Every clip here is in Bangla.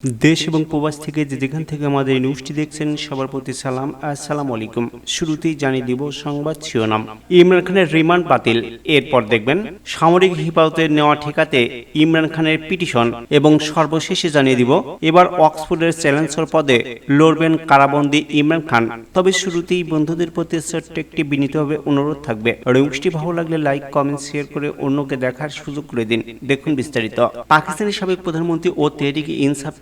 দেশ এবং প্রবাস থেকে যেখান থেকে আমাদের এই নিউজটি দেখছেন সবার প্রতি সালাম, আসসালামু আলাইকুম। শুরুতেই জানিয়ে দিব সংবাদ শিরোনাম। ইমরান খানের রিমান্ড বাতিল, এরপর দেখবেন সামরিক হেফাজতে নেওয়া ঠেকাতে ইমরান খানের পিটিশন এবং সর্বশেষে জানিয়ে দিব এবার অক্সফোর্ডের চ্যান্সেলর পদে লড়বেন কারাবন্দী ইমরান খান। তবে শুরুতেই বন্ধুদের প্রতি ছোট্ট একটি বিনীতভাবে অনুরোধ থাকবে, নিউজটি ভালো লাগলে লাইক কমেন্ট শেয়ার করে অন্যকে দেখার সুযোগ করে দিন। দেখুন বিস্তারিত। পাকিস্তানের সাবেক প্রধানমন্ত্রী ও তেহরিক ইনসাফ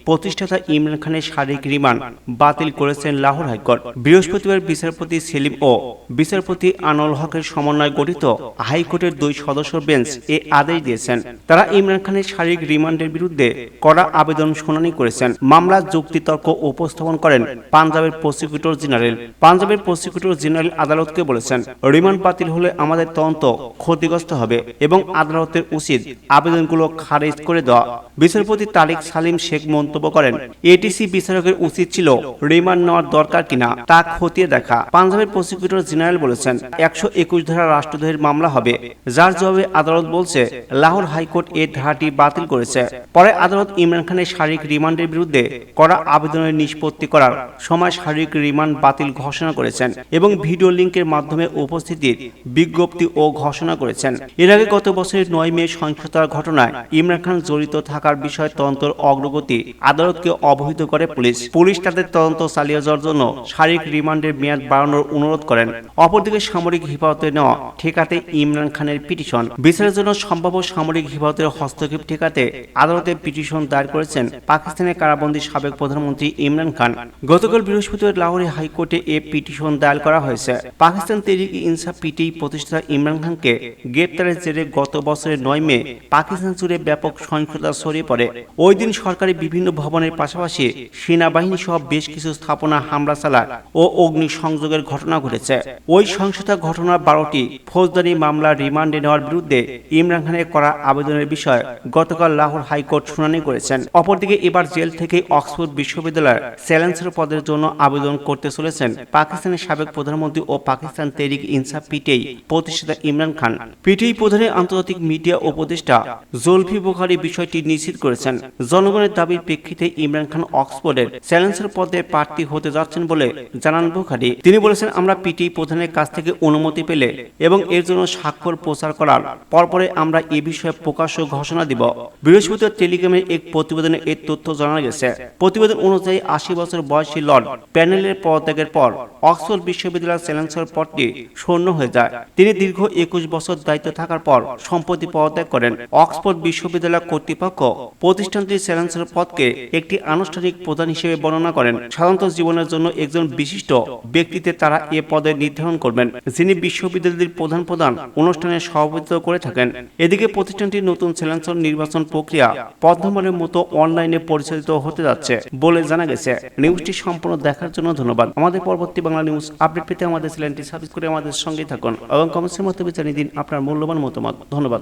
প্রতিষ্ঠাতা ইমরান খানের শারীরিক রিমান্ড বাতিল করেছেন লাহোর হাইকোর্ট। বৃহস্পতিবার বিচারপতি সেলিম ও বিচারপতি আনোয়ার হকের সমন্বয়ে গঠিত হাইকোর্টের 2 সদস্য বেঞ্চ এ আদেশ দিয়েছেন। তারা ইমরান খানের শারীরিক রিমান্ডের বিরুদ্ধে করা আবেদন শুনানি করেছেন। মামলার যুক্তিতর্ক উপস্থাপন করেন পাঞ্জাবের প্রসিকিউটর জেনারেল। পাঞ্জাবের প্রসিকিউটর জেনারেল আদালতকে বলেছেন, রিমান্ড বাতিল হলে আমাদের তদন্ত ক্ষতিগ্রস্ত হবে এবং আদালতের উচিত আবেদনগুলো খারিজ করে দেওয়া। বিচারপতি তারিক সালিম শেখ মন্তব্য করেন, এটিসি বিচারকের উচিত ছিল রিমান্ড নেওয়ার দরকার কিনা তা খতিয়ে দেখা। পাঞ্জাবের প্রসিকিউটর জেনারেল বলেছেন, 121 ধারা রাষ্ট্রদ্রোহের মামলা হবে, যার জবাবে আদালত বলছে লাহোর হাইকোর্ট এই ধারাটি বাতিল করেছে। পরে আদালত ইমরান খানের শারীরিক রিমান্ডের বিরুদ্ধে করা আবেদনের নিষ্পত্তি করার সময় শারীরিক রিমান্ড বাতিল ঘোষণা করেছেন এবং ভিডিও লিঙ্কের মাধ্যমে উপস্থিতির বিজ্ঞপ্তি ও ঘোষণা করেছেন। এর আগে গত বছরের 9 মে সহিংসতার ঘটনায় ইমরান খান জড়িত থাকার বিষয়ে তদন্তের অগ্রগতি আদালতকে অবহিত করে পুলিশ তাদের তদন্ত চালিয়ে যাওয়ার জন্য শারীরিক রিমান্ডের মেয়াদ বাড়ানোর অনুরোধ করেন। অপরদিকে সামরিক হেফাজতে নেওয়া ঠেকাতে ইমরান খানের পিটিশন। বিচারের জন্য সম্ভাব্য সামরিক হেফাজতের হস্তক্ষেপ ঠেকাতে আদালতে পিটিশন দায়ের করেছেন পাকিস্তানের কারাবন্দী সাবেক প্রধানমন্ত্রী ইমরান খান। গতকাল বৃহস্পতিবার লাহোরে হাইকোর্টে এ পিটিশন দায়ের করা হয়েছে। পাকিস্তান তেহরিক ইনসাফ পিটি প্রতিষ্ঠাতা ইমরান খানকে গ্রেপ্তারের জেরে গত বছরের 9 মে পাকিস্তান জুড়ে ব্যাপক সহিংসতা ছড়িয়ে পড়ে। ওই দিন সরকারি বিভিন্ন ভবনের পাশাপাশি সেনাবাহিনী সহ বেশ কিছু স্থাপনা হামলা চালায় ও অগ্নিসংযোগের ঘটনা ঘটেছে। ওই সহিংসতা ঘটনার 12টি ফৌজদারি মামলা রিমান্ডে নেওয়ার বিরুদ্ধে ইমরান খানের করা আবেদনের বিষয়ে গতকাল লাহোর হাইকোর্ট শুনানি করেছেন। অপরদিকে এবার জেল থেকে অক্সফোর্ড বিশ্ববিদ্যালয়ের চ্যান্সেলর পদের জন্য আবেদন করতে চলেছেন পাকিস্তানের সাবেক প্রধানমন্ত্রী ও পাকিস্তান তেহরিক ইনসাফ পিটিআই প্রতিষ্ঠাতা ইমরান খান। পিটিআই প্রধানের আন্তর্জাতিক মিডিয়া উপদেষ্টা জুলফি বুখারী বিষয়টি নিশ্চিত করেছেন। জনগণের দাবির প্রেক্ষিতে ইমরান খান অক্সফোর্ডের চ্যান্সেলর পদে প্রার্থী হতে যাচ্ছেন বলে জানান বুখারী। তিনি বলেছেন, আমরা পিটিআই প্রধানের কাছ থেকে অনুমতি পেলে এবং এর জন্য স্বাক্ষর প্রচার করার পরপরে আমরা এ বিষয়ে প্রকাশ্য ঘোষণা দিব। বৃহস্পতিবার টেলিগ্রামের এক প্রতিবেদনে এই তথ্য জানা গেছে। প্রতিবেদন অনুযায়ী 80 বছর বয়সী লর্ড প্যানেলের পদত্যাগের পর অক্সফোর্ড বিশ্ববিদ্যালয়ের চ্যান্সেলর পদটি শূন্য হয়ে যায়। তিনি দীর্ঘ 21 বছর দায়িত্ব থাকার পর সম্প্রতি পদত্যাগ করেন। অক্সফোর্ড বিশ্ববিদ্যালয় কর্তৃপক্ষ প্রতিষ্ঠানটির চ্যান্সেলর পদকে একটি আনুষ্ঠানিক প্রধান হিসেবে বর্ণনা করেন। সাধারণত জীবনের জন্য একজন বিশিষ্ট ব্যক্তিতে তারা এ পদে নির্ধারণ করবেন, যিনি বিশ্ববিদ্যালয়টির প্রধান অনুষ্ঠানের সভাপতিত্ব করে থাকেন। এদিকে প্রতিষ্ঠানটির নতুন চ্যান্সেলর নির্বাচন প্রক্রিয়া প্রথমবারের মতো অনলাইনে পরিচালিত হতে যাচ্ছে বলে জানা গেছে। নিউজটি সম্পূর্ণ দেখার জন্য ধন্যবাদ। আমাদের পরবর্তী বাংলা নিউজ আপডেট পেতে আমাদের চ্যানেলটি সাবস্ক্রাইব করে আমাদের সঙ্গেই থাকুন এবং কমেন্টের মাধ্যমে জানিয়ে দিন আপনার মূল্যবান মতামত। ধন্যবাদ।